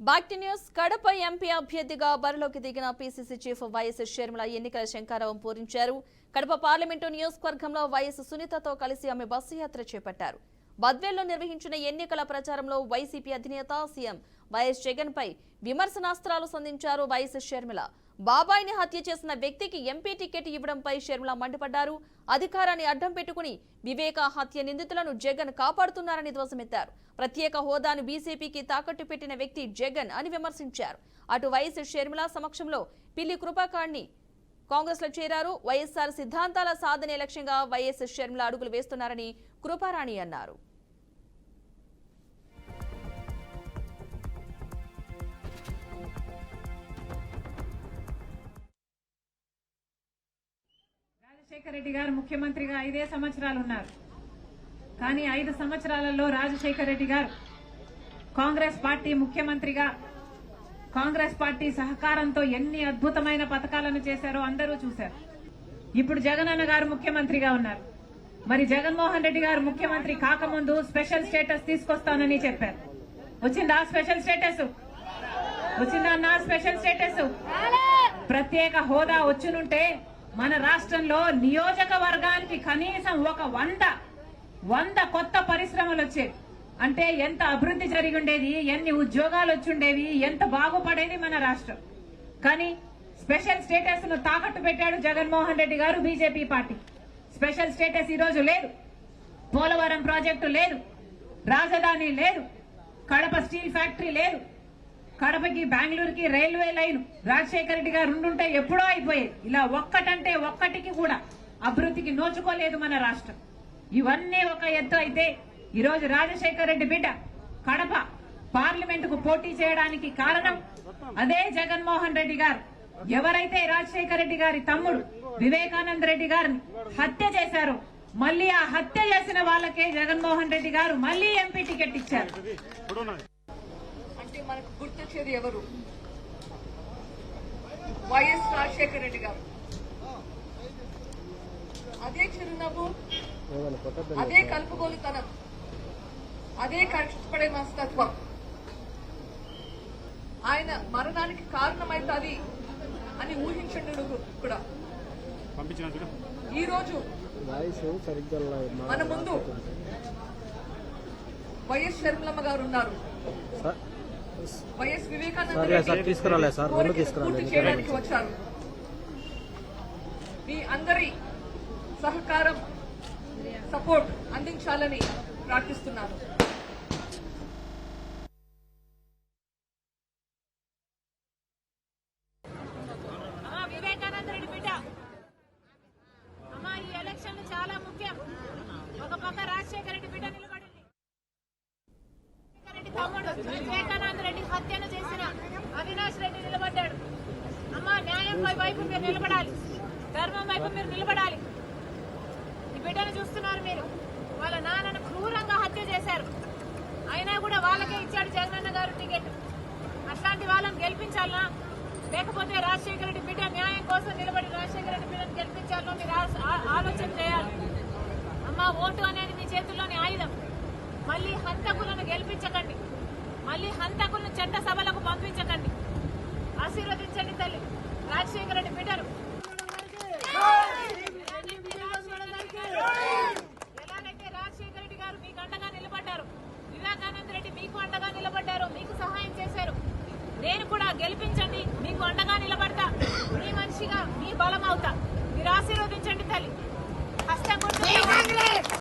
Back to news. Kadapa MP అభ్యర్థిగా బరిలోకి దిగిన పీసీసీ చీఫ్ వైఎస్ షర్మిల ఎన్నికల శంఖారావం పూరించారు. కడప పార్లమెంటు నియోజకవర్గంలో వైఎస్ సునీతతో కలిసి ఆమె బస్సు యాత్ర చేపట్టారు. బద్వేల్లో నిర్వహించిన ఎన్నికల ప్రచారంలో వైసీపీ అధినేత సీఎం వైఎస్ జగన్ పై విమర్శనాస్త్రాలు సంధించారు వైఎస్ షర్మిల. బాబాయిని హత్య చేసిన వ్యక్తికి ఎంపీ టికెట్ ఇవ్వడంపై షర్మిల మండిపడ్డారు. అధికారాన్ని అడ్డం పెట్టుకుని వివేక హత్య నిందితులను జగన్ కాపాడుతున్నారని ధ్వజమెత్తారు. ప్రత్యేక హోదాను బీజేపీకి తాకట్టు పెట్టిన వ్యక్తి జగన్ అని విమర్శించారు. అటు వైఎస్ షర్మిల సమక్షంలో పిల్లి కృపాకాండ్ని కాంగ్రెస్ లో చేరారు. వైఎస్ఆర్ సిద్ధాంతాల సాధనే లక్ష్యంగా వైఎస్ షర్మిల అడుగులు వేస్తున్నారని కృపారాణి అన్నారు. రాజశేఖర రెడ్డి గారు ముఖ్యమంత్రిగా 5 సంవత్సరాలు ఉన్నారు. కానీ 5 సంవత్సరాలలో రాజశేఖర రెడ్డి గారు కాంగ్రెస్ పార్టీ ముఖ్యమంత్రిగా కాంగ్రెస్ పార్టీ సహకారంతో ఎన్ని అద్భుతమైన పథకాలను చేశారో అందరూ చూశారు. ఇప్పుడు జగనన్న గారు ముఖ్యమంత్రిగా ఉన్నారు. మరి జగన్మోహన్ రెడ్డి గారు ముఖ్యమంత్రి కాకముందు స్పెషల్ స్టేటస్ తీసుకొస్తానని చెప్పారు. వచ్చిందా స్పెషల్ స్టేటస్? వచ్చిందా అన్న స్పెషల్ స్టేటస్? ప్రత్యేక హోదా వచ్చునుంటే మన రాష్ట్రంలో నియోజకవర్గానికి కనీసం ఒక 100 కొత్త పరిశ్రమలు వచ్చేవి. అంటే ఎంత అభివృద్ధి జరిగి ఉండేది, ఎన్ని ఉద్యోగాలు వచ్చుండేవి, ఎంత బాగుపడేది మన రాష్ట్రం. కానీ స్పెషల్ స్టేటస్ ను తాకట్టు పెట్టాడు జగన్మోహన్ రెడ్డి గారు, బీజేపీ పార్టీ. స్పెషల్ స్టేటస్ ఈ రోజు లేదు. పోలవరం ప్రాజెక్టు లేదు, రాజధాని లేదు, కడప స్టీల్ ఫ్యాక్టరీ లేదు, కడపకి బెంగళూరుకి రైల్వే లైన్ రాజశేఖర రెడ్డి గారు ఉండుంటే ఎప్పుడో అయిపోయేది. ఇలా ఒక్కటంటే ఒక్కటికి కూడా అభివృద్ధికి నోచుకోలేదు మన రాష్ట్రం. ఇవన్నీ ఒక ఎత్తు అయితే ఈ రోజు రాజశేఖర రెడ్డి బిడ్డ కడప పార్లమెంటుకు పోటీ చేయడానికి కారణం అదే జగన్మోహన్ రెడ్డి గారు. ఎవరైతే రాజశేఖర రెడ్డి గారి తమ్ముడు వివేకానంద రెడ్డి గారిని హత్య చేశారో మళ్లీ ఆ హత్య చేసిన వాళ్ళకే జగన్మోహన్ రెడ్డి గారు మళ్లీ ఎంపీ టికెట్ ఇచ్చారు. అంటే మనకు గుర్తొచ్చేది ఎవరు? వైఎస్ రాజశేఖర రెడ్డి గారు. అదే చిరునవ్వు, అదే కలుపుగోలుతనం, అదే కష్టపడే మనస్తత్వం ఆయన మరణానికి కారణమైతుంది అని ఊహించండు కూడా. ఈ రోజు మన ముందు వైఎస్ షర్మిలమ్మ గారు ఉన్నారు. వైఎస్ వివేకానంద పూర్తి చేయడానికి వచ్చారు. మీ అందరి సహకారం, సపోర్ట్ అందించాలని ప్రార్థిస్తున్నాను. వివేకానంద రెడ్డి బిడ్డ అమ్మా, ఈ ఎలక్షన్లు చాలా ముఖ్యం. ఒక పక్క రాజశేఖర రెడ్డి బిడ్డ నిలబడింది, రెడ్డి తమ్ముడు వివేకానంద రెడ్డి హత్యను చేసిన అవినాష్ రెడ్డి నిలబడ్డాడు. అమ్మా, న్యాయం వైపు మీరు నిలబడాలి, ధర్మం వైపు మీరు నిలబడాలి. ఈ బిడ్డను చూస్తున్నారు మీరు. వాళ్ళ నాన్నను క్రూరంగా హత్య చేశారు, అయినా కూడా వాళ్ళకే ఇచ్చాడు జగనన్న గారు టికెట్. అట్లాంటి వాళ్ళని గెలిపించాలనా, లేకపోతే రాజశేఖర రెడ్డి బిడ్డ న్యాయం కోసం నిలబడి రాజశేఖర రెడ్డి బిడ్డను గెలిపించాలో మీరు ఆలోచన చేయాలి. అమ్మ, ఓటు అనేది మీ చేతుల్లోని ఆయుధం. మళ్ళీ హంతకులను గెలిపించకండి, మళ్ళీ హంతకులను చట్ట సభలకు పంపించకండి. ఆశీర్వదించండి తల్లి రాజశేఖర రెడ్డి బిడ్డను. ఎలాగైతే రాజశేఖర రెడ్డి గారు మీకు అండగా నిలబడ్డారు, వివేకానంద రెడ్డి మీకు అండగా నిలబడ్డారు, మీకు సహాయం చేశారు, నేను కూడా గెలిపించండి, మీకు అండగా నిలబడతా, మీ మనిషిగా మీ బలం అవుతా. మీరు ఆశీర్వదించండి తల్లి.